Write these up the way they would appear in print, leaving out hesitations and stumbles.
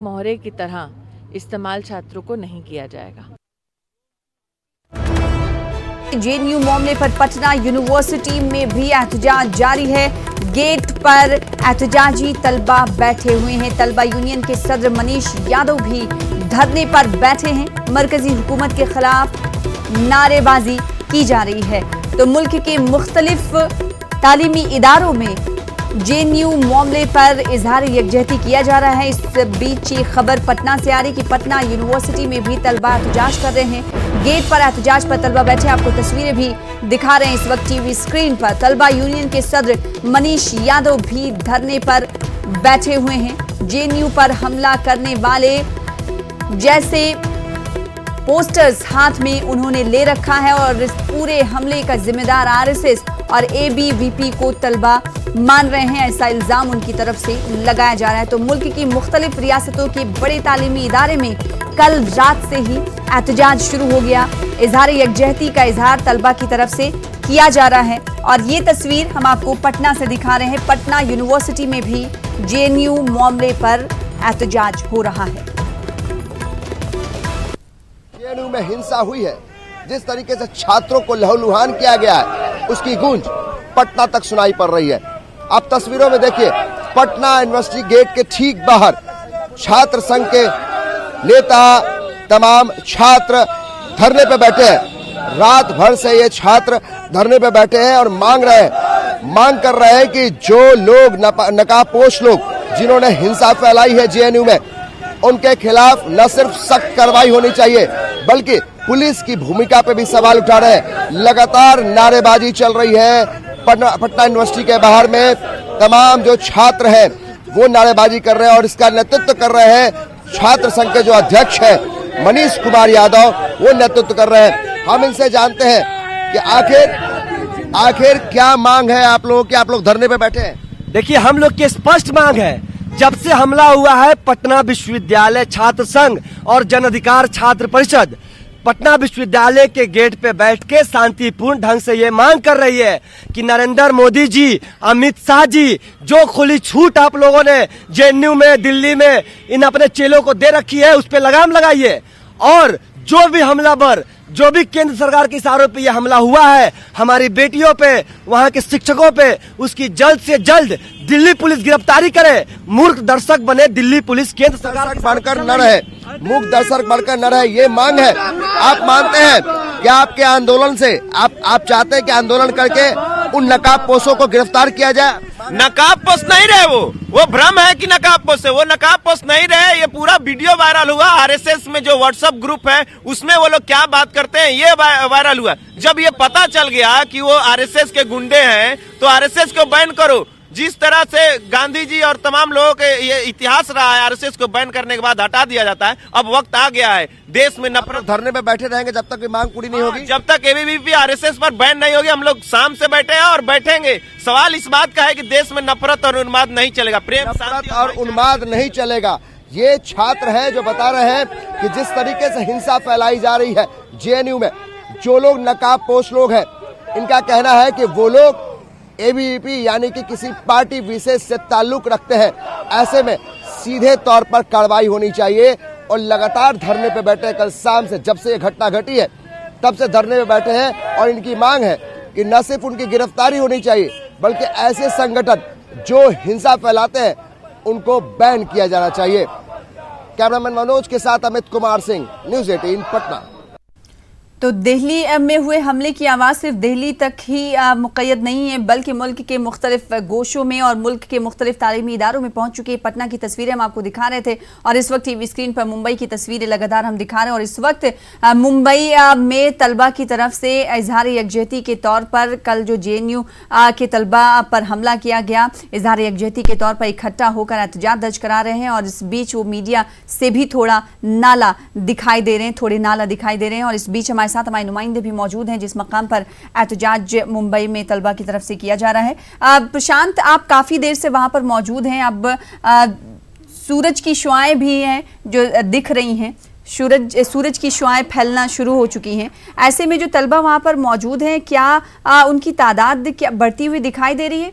मोहरे की तरह इस्तेमाल छात्रों को नहीं किया जाएगा। जेएनयू मामले पर पटना यूनिवर्सिटी में भी एहतजाज जारी है। गेट पर एहतजाजी तलबा बैठे हुए हैं। तलबा यूनियन के सदर मनीष यादव भी धरने पर बैठे हैं। मरकजी हुकूमत के खिलाफ नारेबाजी की जा रही है। तो मुल्क के मुख्तलिफ तालीमी इदारों में जेएनयू मामले पर इजहार यकजहती किया जा रहा है। इस बीच ये खबर पटना से आ रही कि पटना यूनिवर्सिटी में भी तलबा एहतजाज कर रहे हैं। गेट पर एहतजाज पर तलबा बैठे, आपको तस्वीरें भी दिखा रहे हैं इस वक्त टीवी स्क्रीन पर। तलबा यूनियन के सदर मनीष यादव भी धरने पर बैठे हुए हैं। जेएनयू पर हमला करने वाले जैसे पोस्टर्स हाथ में उन्होंने ले रखा है और इस पूरे हमले का जिम्मेदार आरएसएस और एबीवीपी को तलबा मान रहे हैं। ऐसा इल्जाम उनकी तरफ से लगाया जा रहा है। तो मुल्क की मुख्तलिफ रियासतों के बड़े तालीमी इदारे में कल रात से ही एहतजाज शुरू हो गया। इजहार यकजहती का इजहार तलबा की तरफ से किया जा रहा है और ये तस्वीर हम आपको पटना से दिखा रहे हैं। पटना यूनिवर्सिटी में भी जेएनयू मामले पर एहतजाज हो रहा है। जेएनयू में हिंसा हुई है, जिस तरीके से छात्रों को लहूलुहान किया गया है, उसकी गूंज पटना तक सुनाई पड़ रही है। आप तस्वीरों में देखिए, पटना यूनिवर्सिटी गेट के ठीक बाहर छात्र संघ के नेता, तमाम छात्र धरने पे बैठे हैं। रात भर से ये छात्र धरने पे बैठे हैं और मांग कर रहे हैं कि जो लोग नकाबपोश लोग जिन्होंने हिंसा फैलाई है जेएनयू में, उनके खिलाफ न सिर्फ सख्त कार्रवाई होनी चाहिए बल्कि पुलिस की भूमिका पे भी सवाल उठा रहे हैं। लगातार नारेबाजी चल रही है पटना यूनिवर्सिटी के बाहर में। तमाम जो छात्र हैं वो नारेबाजी कर रहे हैं और इसका नेतृत्व कर रहे हैं छात्र संघ के जो अध्यक्ष हैं मनीष कुमार यादव, वो नेतृत्व कर रहे हैं। हम इनसे जानते हैं कि आखिर क्या मांग है आप लोगों की, आप लोग धरने पे बैठे हैं। देखिए, हम लोग की स्पष्ट मांग है, जब से हमला हुआ है पटना विश्वविद्यालय छात्र संघ और जन अधिकार छात्र परिषद पटना विश्वविद्यालय के गेट पे बैठ के शांतिपूर्ण ढंग से ये मांग कर रही है कि नरेंद्र मोदी जी, अमित शाह जी, जो खुली छूट आप लोगों ने जेएनयू में, दिल्ली में इन अपने चेलों को दे रखी है, उस पे लगाम लगाइए। और जो भी हमलावर, जो भी केंद्र सरकार के इशारों पे ये हमला हुआ है हमारी बेटियों पे, वहाँ के शिक्षकों पे, उसकी जल्द से जल्द दिल्ली पुलिस गिरफ्तारी करे। मूर्ख दर्शक बने दिल्ली पुलिस, केंद्र सरकार बनकर न रहे, मूक दर्शक बनकर न रहे, ये मांग है। आप मानते हैं कि आपके आंदोलन से आप चाहते हैं कि आंदोलन करके उन नकाबपोशों को गिरफ्तार किया जाए? नकाबपोश नहीं रहे, वो भ्रम है कि नकाबपोश है, वो नकाबपोश नहीं रहे। ये पूरा वीडियो वायरल हुआ आरएसएस में, जो व्हाट्सएप ग्रुप है उसमें वो लोग क्या बात करते हैं ये वायरल हुआ। जब ये पता चल गया कि वो आरएसएस के गुंडे हैं तो आरएसएस को बैन करो। जिस तरह से गांधी जी और तमाम लोगों के ये इतिहास रहा है, आरएसएस को बैन करने के बाद हटा दिया जाता है। अब वक्त आ गया है, देश में नफरत। धरने पे बैठे रहेंगे जब तक मांग पूरी नहीं होगी, जब तक एबीवीपी आरएसएस पर बैन नहीं होगी। हम लोग शाम से बैठे हैं और बैठेंगे। सवाल इस बात का है कि देश में नफरत और उन्माद नहीं चलेगा, प्रेम, शांति और उन्माद नहीं चलेगा। ये छात्र है जो बता रहे हैं कि जिस तरीके से हिंसा फैलाई जा रही है जेएनयू में, जो लोग नकाबपोश लोग हैं, इनका कहना है कि वो लोग एबीवीपी यानी कि किसी पार्टी विशेष से ताल्लुक रखते हैं। ऐसे में सीधे तौर पर कार्रवाई होनी चाहिए और लगातार धरने पे बैठे, कल शाम से जब से ये घटना घटी है तब से धरने पे बैठे हैं और इनकी मांग है कि न सिर्फ उनकी गिरफ्तारी होनी चाहिए बल्कि ऐसे संगठन जो हिंसा फैलाते हैं उनको बैन किया जाना चाहिए। कैमरामैन मनोज के साथ अमित कुमार सिंह, न्यूज़ 18 पटना। तो दिल्ली में हुए हमले की आवाज़ सिर्फ दिल्ली तक ही मुक़य्यद नहीं है बल्कि मुल्क के मुख्तलिफ गोशों में और मुल्क के मुख्तलिफ तालीमी इदारों में पहुंच चुकी है। पटना की तस्वीरें हम आपको दिखा रहे थे और इस वक्त टीवी स्क्रीन पर मुंबई की तस्वीरें लगातार हम दिखा रहे हैं। और इस वक्त मुंबई में तलबा की तरफ से इजहार यकजहती के तौर पर कल जो जेएनयू के तलबा पर हमला किया गया, इजहार यकजहती के तौर पर इकट्ठा होकर एहतजाज दर्ज करा रहे हैं। और इस बीच वो मीडिया से भी थोड़ा नाला दिखाई दे रहे हैं और इस बीच हमारे साथ हमारे नुमाइंदे भी मौजूद हैं जिस मकाम पर एहतजाज मुंबई में तलबा की तरफ से किया जा रहा है। प्रशांत, आप काफ़ी देर से वहाँ पर मौजूद हैं। अब सूरज की शुआएं भी हैं जो दिख रही हैं, सूरज की शुआएं फैलना शुरू हो चुकी हैं। ऐसे में जो तलबा वहाँ पर मौजूद हैं, क्या उनकी तादाद क्या बढ़ती हुई दिखाई दे रही है?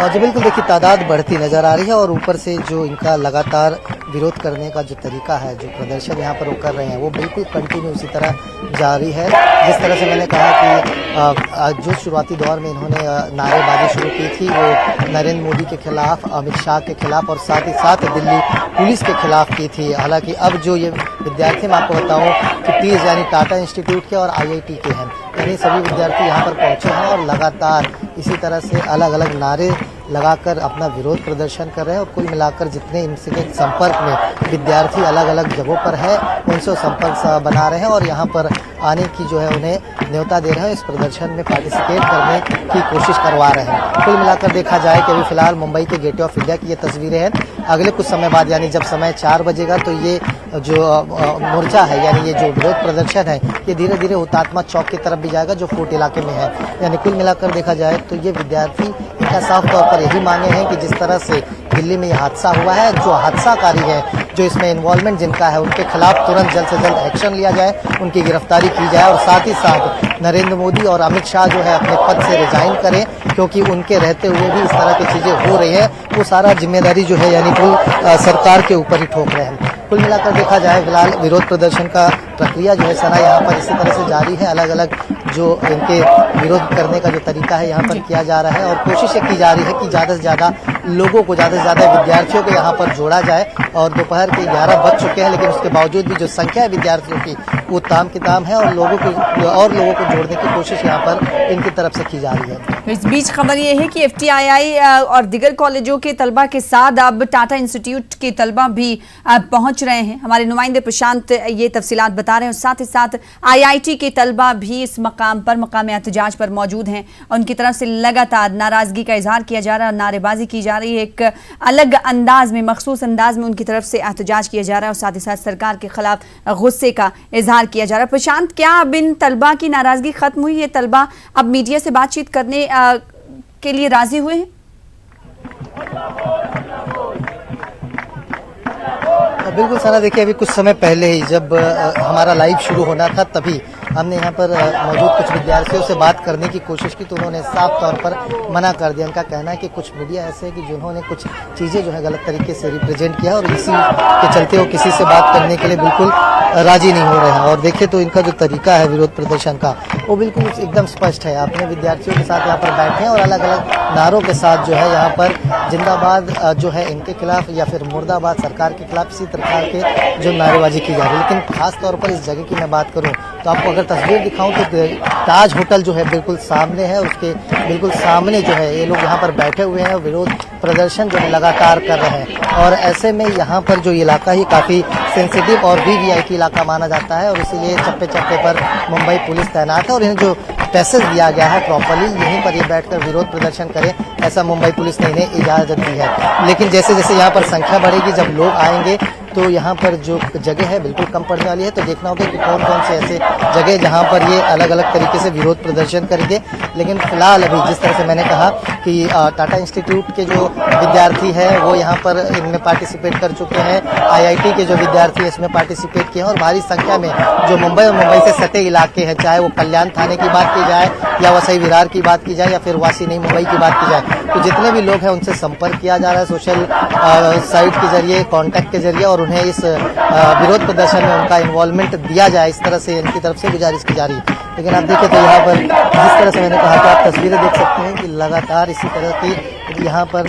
जी बिल्कुल, देखिए तादाद बढ़ती नजर आ रही है और ऊपर से जो इनका लगातार विरोध करने का जो तरीका है, जो प्रदर्शन यहाँ पर वो कर रहे हैं, वो बिल्कुल कंटिन्यू उसी तरह जारी है। जिस तरह से मैंने कहा कि जो शुरुआती दौर में इन्होंने नारेबाजी शुरू की थी वो नरेंद्र मोदी के खिलाफ, अमित शाह के खिलाफ और साथ ही साथ दिल्ली पुलिस के खिलाफ की थी। हालांकि अब जो ये विद्यार्थी, मैं आपको बताऊँ कि टीज यानी टाटा इंस्टीट्यूट के और IIT के हैं, यानी सभी विद्यार्थी यहाँ पर पहुँचे हैं और लगातार इसी तरह से अलग अलग नारे लगाकर अपना विरोध प्रदर्शन कर रहे हैं। और कुल मिलाकर जितने इनसे के संपर्क में विद्यार्थी अलग अलग जगहों पर है, उनसे संपर्क बना रहे हैं और यहाँ पर आने की जो है उन्हें न्योता दे रहे हैं, इस प्रदर्शन में पार्टिसिपेट करने की कोशिश करवा रहे हैं। कुल मिलाकर देखा जाए कि अभी फिलहाल मुंबई के गेट ऑफ इंडिया की ये तस्वीरें हैं। अगले कुछ समय बाद यानी जब समय 4 बजेगा तो ये जो मोर्चा है, यानी ये जो विरोध प्रदर्शन है, ये धीरे धीरे हुतात्मा चौक की तरफ भी जाएगा जो फोर्ट इलाके में है। यानी कुल मिलाकर देखा जाए तो ये विद्यार्थी इनका साफ तौर पर यही मांगे हैं कि जिस तरह से दिल्ली में ये हादसा हुआ है, जो हादसाकारी है, जो इसमें इन्वॉल्वमेंट जिनका है, उनके खिलाफ तुरंत जल्द से जल्द एक्शन लिया जाए, उनकी गिरफ्तारी की जाए और साथ ही साथ नरेंद्र मोदी और अमित शाह जो है अपने पद से रिजाइन करें, क्योंकि उनके रहते हुए भी इस तरह की चीजें हो रही है। वो सारा जिम्मेदारी जो है यानी कुल सरकार के ऊपर ही ठोक रहे हैं। कुल मिलाकर देखा जाए फिलहाल विरोध प्रदर्शन का प्रक्रिया जो है सना यहाँ पर इसी तरह से जारी है। अलग अलग जो इनके विरोध करने का जो तरीका है यहाँ पर किया जा रहा है और कोशिश ये की जा रही है कि ज़्यादा से ज़्यादा लोगों को, ज़्यादा से ज़्यादा विद्यार्थियों को यहाँ पर जोड़ा जाए। और दोपहर के 11 बज चुके हैं, लेकिन उसके बावजूद भी जो संख्या है विद्यार्थियों की वो ताम की ताम है और लोगों को जोड़ने की कोशिश यहाँ पर इनकी तरफ से की जा रही है। इस बीच खबर ये है कि FTII और दिगर कॉलेजों के तलबा के साथ अब टाटा इंस्टीट्यूट के तलबा भी पहुंच रहे हैं। हमारे नुमाइंदे प्रशांत ये तफसीलात बता रहे हैं और साथ ही साथ IIT के तलबा भी इस मकाम पर, मकाम एहतजाज पर मौजूद हैं। उनकी तरफ से लगातार नाराजगी का इजहार किया जा रहा है, नारेबाजी की जा रही है, एक अलग अंदाज में, मखसूस अंदाज में उनकी तरफ से एहतजाज किया जा रहा है और साथ ही साथ सरकार के खिलाफ गुस्से का इजहार किया जा रहा है। प्रशांत, क्या अब इन तलबा की नाराजगी खत्म हुई है? तलबा अब मीडिया से बातचीत करने के लिए राजी हुए हैं? बिल्कुल सना, देखिए अभी कुछ समय पहले ही जब हमारा लाइव शुरू होना था तभी हमने यहाँ पर मौजूद कुछ विद्यार्थियों से बात करने की कोशिश की तो उन्होंने साफ तौर पर मना कर दिया। उनका कहना है कि कुछ मीडिया ऐसे है कि जिन्होंने कुछ चीज़ें जो है गलत तरीके से रिप्रेजेंट किया और इसी के चलते वो किसी से बात करने के लिए बिल्कुल राजी नहीं हो रहे हैं। और देखिए तो इनका जो तरीका है विरोध प्रदर्शन का वो बिल्कुल एकदम स्पष्ट है। अपने विद्यार्थियों के साथ यहाँ पर बैठे हैं और अलग अलग नारों के साथ जो है यहाँ पर जिंदाबाद जो है इनके खिलाफ या फिर मुर्दाबाद सरकार के खिलाफ इसी प्रकार के जो नारेबाजी की जा रही है। लेकिन खास तौर पर इस जगह की मैं बात करूँ तो आपको अगर तस्वीर दिखाऊं तो ताज होटल जो है बिल्कुल सामने है, उसके बिल्कुल सामने जो है ये लोग यहाँ पर बैठे हुए हैं और विरोध प्रदर्शन जो है लगातार कर रहे हैं। और ऐसे में यहाँ पर जो इलाका ही काफ़ी सेंसिटिव और VIP इलाका माना जाता है और इसीलिए चप्पे चप्पे पर मुंबई पुलिस तैनात है और इन्हें जो पैसेज दिया गया है प्रॉपरली यहीं पर ये बैठकर विरोध प्रदर्शन करें, ऐसा मुंबई पुलिस ने इन्हें इजाज़त दी है। लेकिन जैसे जैसे यहाँ पर संख्या बढ़ेगी, जब लोग आएंगे तो यहाँ पर जो जगह है बिल्कुल कम पड़ने वाली है। तो देखना होगा कि कौन कौन से ऐसे जगह जहाँ पर ये अलग अलग तरीके से विरोध प्रदर्शन करेंगे। लेकिन फिलहाल अभी जिस तरह से मैंने कहा कि टाटा इंस्टीट्यूट के जो विद्यार्थी हैं वो यहाँ पर इनमें पार्टिसिपेट कर चुके हैं, IIT के जो विद्यार्थी इसमें पार्टिसिपेट किए हैं और भारी संख्या में जो मुंबई और मुंबई से सटे इलाके हैं, चाहे वो कल्याण थाने की बात की जाए या वसई विरार की बात की जाए या फिर वासी नई मुंबई की बात की जाए, तो जितने भी लोग हैं उनसे संपर्क किया जा रहा है सोशल साइट के जरिए, कॉन्टैक्ट के जरिए और उन्हें इस विरोध प्रदर्शन में उनका इन्वॉल्वमेंट दिया जाए, इस तरह से इनकी तरफ से गुजारिश की जा रही है। लेकिन आप देखें तो यहाँ पर जिस तरह से मैंने कहा कि आप तस्वीरें देख सकते हैं कि लगातार इसी तरह की यहाँ पर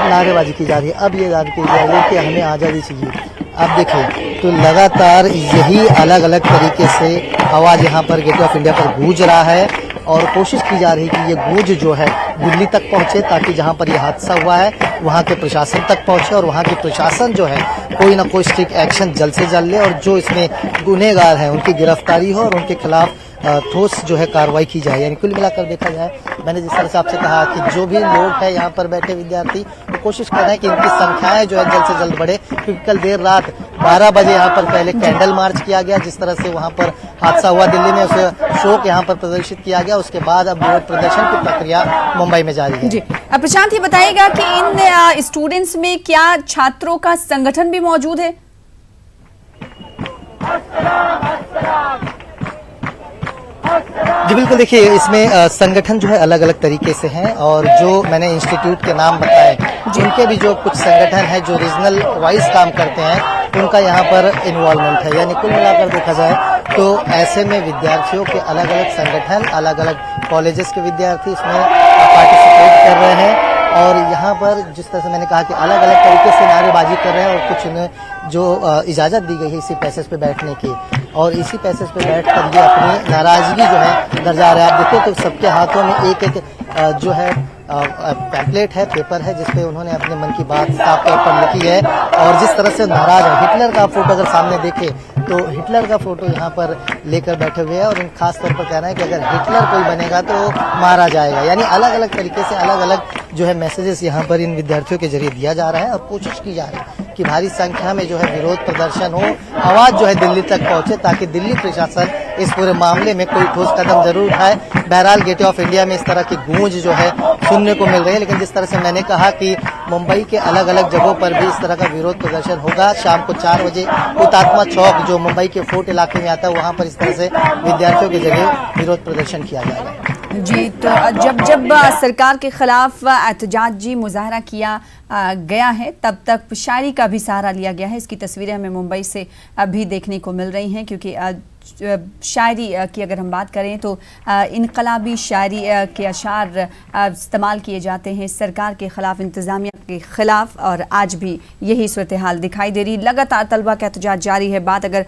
नारेबाजी की जा रही है। अब ये बात की जा रही है कि हमें आज़ादी चाहिए। आप देखिए तो लगातार यही अलग अलग तरीके से आवाज़ यहाँ पर गेट ऑफ इंडिया पर गूंज रहा है और कोशिश की जा रही है कि ये गूंज जो है दिल्ली तक पहुंचे ताकि जहां पर ये हादसा हुआ है वहां के प्रशासन तक पहुंचे और वहां के प्रशासन जो है कोई ना कोई स्ट्रिक्ट एक्शन जल्द से जल्द ले और जो इसमें गुनहगार हैं उनकी गिरफ्तारी हो और उनके खिलाफ ठोस जो है कार्रवाई की जाए। यानी कुल मिलाकर देखा जाए, मैंने जिस तरह से आपसे कहा कि जो भी लोग हैं यहाँ पर बैठे विद्यार्थी तो कोशिश कर रहे हैं कि इनकी संख्याएं जो है जल्द से जल्द बढ़े, क्योंकि कल देर रात 12 बजे यहाँ पर पहले कैंडल मार्च किया गया, जिस तरह से वहाँ पर हादसा हुआ दिल्ली में, उसे शोक यहाँ पर प्रदर्शित किया गया। उसके बाद अब विरोध प्रदर्शन की प्रक्रिया मुंबई में जारी है। जी प्रशांत, ये बताइएगा कि इन स्टूडेंट्स में क्या छात्रों का संगठन भी मौजूद है? अस्सलाम अस्सलाम अस्सलाम जी बिल्कुल, देखिए इसमें संगठन जो है अलग अलग तरीके से हैं और जो मैंने इंस्टीट्यूट के नाम बताए जिनके भी जो कुछ संगठन है जो रीजनल वाइज काम करते हैं उनका यहाँ पर इन्वॉल्वमेंट है। यानी कुल मिलाकर देखा जाए तो ऐसे में विद्यार्थियों के अलग अलग संगठन, अलग अलग कॉलेजेस के विद्यार्थी इसमें पार्टिसिपेट कर रहे हैं और यहाँ पर जिस तरह से मैंने कहा कि अलग अलग तरीके से नारेबाजी कर रहे हैं और कुछ उन्हें जो इजाज़त दी गई है इसी पैसेज पे बैठने की और इसी पैसेज पे बैठ कर ये अपनी नाराज़गी जो है दर्जा रहे हैं। आप देखो तो सबके हाथों में एक एक जो है पैम्पलेट है, पेपर है जिसपे उन्होंने अपने मन की बात साफ तौर पर लिखी है और जिस तरह से नाराज है। हिटलर का फोटो अगर सामने देखे तो हिटलर का फोटो यहाँ पर लेकर बैठे हुए हैं और खास तौर पर कहना है कि अगर हिटलर कोई बनेगा तो मारा जाएगा। यानी अलग अलग तरीके से अलग अलग जो है मैसेजेस यहाँ पर इन विद्यार्थियों के जरिए दिया जा रहा है और कोशिश की जा रही है कि भारी संख्या में जो है विरोध प्रदर्शन हो, आवाज जो है दिल्ली तक पहुंचे ताकि दिल्ली प्रशासन इस पूरे मामले में कोई ठोस कदम जरूर उठाए। बहरहाल गेटवे ऑफ इंडिया में इस तरह की गूंज जो है सुनने को मिल रही है, लेकिन जिस तरह से मैंने कहा कि मुंबई के अलग अलग जगहों पर भी इस तरह का विरोध प्रदर्शन होगा। शाम को 4 बजे हुतात्मा चौक जो मुंबई के फोर्ट इलाके में आता है वहां पर इस तरह से विद्यार्थियों के जरिए विरोध प्रदर्शन किया जाएगा। जी, तो जब सरकार के खिलाफ एहतजाजी मुजाहरा किया गया है तब तक शायरी का भी सहारा लिया गया है। इसकी तस्वीरें हमें मुंबई से अभी देखने को मिल रही हैं क्योंकि शायरी की अगर हम बात करें तो इनकलाबी शायरी के अशार इस्तेमाल किए जाते हैं सरकार के ख़िलाफ़, इंतज़ामिया के ख़िलाफ़ और आज भी यही सूरत हाल दिखाई दे रही। लगातार तलबा का एहतजाज जारी है। बात अगर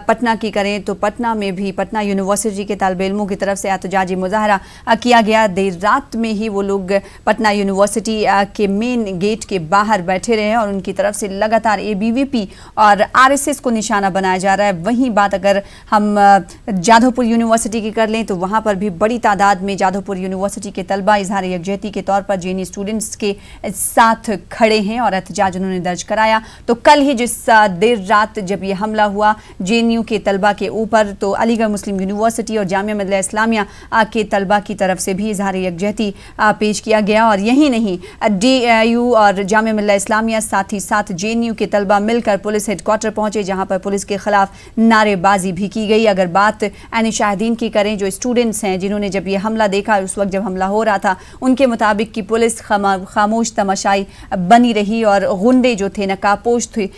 पटना की करें तो पटना में भी पटना यूनिवर्सिटी के तालिब इल्मों की तरफ से एहतजाजी मुजाहरा किया गया। देर रात में ही वो लोग पटना यूनिवर्सिटी के मेन गेट के बाहर बैठे रहे और उनकी तरफ से लगातार ABVP और RSS को निशाना बनाया जा रहा है। वहीं बात अगर हम जाधवपुर यूनिवर्सिटी की कर लें तो वहां पर भी बड़ी तादाद में जाधवपुर यूनिवर्सिटी के तलबा इजहार यकजहती के तौर पर JNU स्टूडेंट्स के साथ खड़े हैं और एहतजाज उन्होंने दर्ज कराया। तो कल ही जिस देर रात जब ये हमला हुआ JNU के तलबा के ऊपर तो अलीगढ़ मुस्लिम यूनिवर्सिटी और जामिया मिल्लिया इस्लामिया के तलबा की तरफ से भी इजहार यकजहती पेश किया गया और यही नहीं DIU और जामिया मिल्लिया इस्लामिया साथ ही साथ JNU के तलबा मिलकर पुलिस हेडक्वार्टर पहुंचे जहां पर पुलिस के खिलाफ नारेबाजी भी की गई। अगर बात ऐनी शाहिदीन की करें जो स्टूडेंट्स हैं जिन्होंने जब ये हमला देखा उस वक्त जब हमला हो रहा था उनके मुताबिक कि पुलिस खामोश तमाशाई बनी रही और गुंडे जो थे, नकाबपोश थे,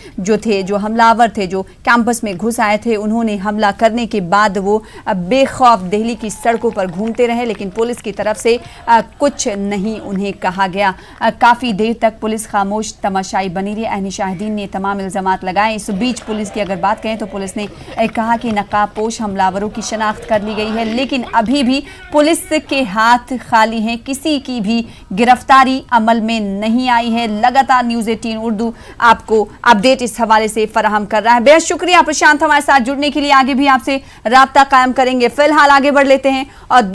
जो हमलावर थे, जो कैंपस में घुस आए थे, उन्होंने हमला करने के बाद वो बेखौफ दिल्ली की सड़कों पर घूमते रहे लेकिन पुलिस की तरफ से कुछ नहीं उन्हें कहा गया। काफ़ी देर तक पुलिस खामोश तमाशाई बनी रही। ऐनी शाहिदीन ने तमाम इल्ज़ामात लगाए। इस बीच पुलिस की अगर बात करें तो पुलिस ने कहा कि नकाबपोश हमलावरों की शनाख्त कर ली गई है लेकिन अभी भी पुलिस के हाथ खाली हैं, किसी की भी गिरफ्तारी अमल में नहीं आई है। लगातार न्यूज़ 18 उर्दू आपको अपडेट इस हवाले से फराहम कर रहा है। बेहद शुक्रिया प्रशांत हमारे साथ जुड़ने के लिए। आगे भी आपसे राब्ता कायम करेंगे। फिलहाल आगे बढ़ लेते हैं और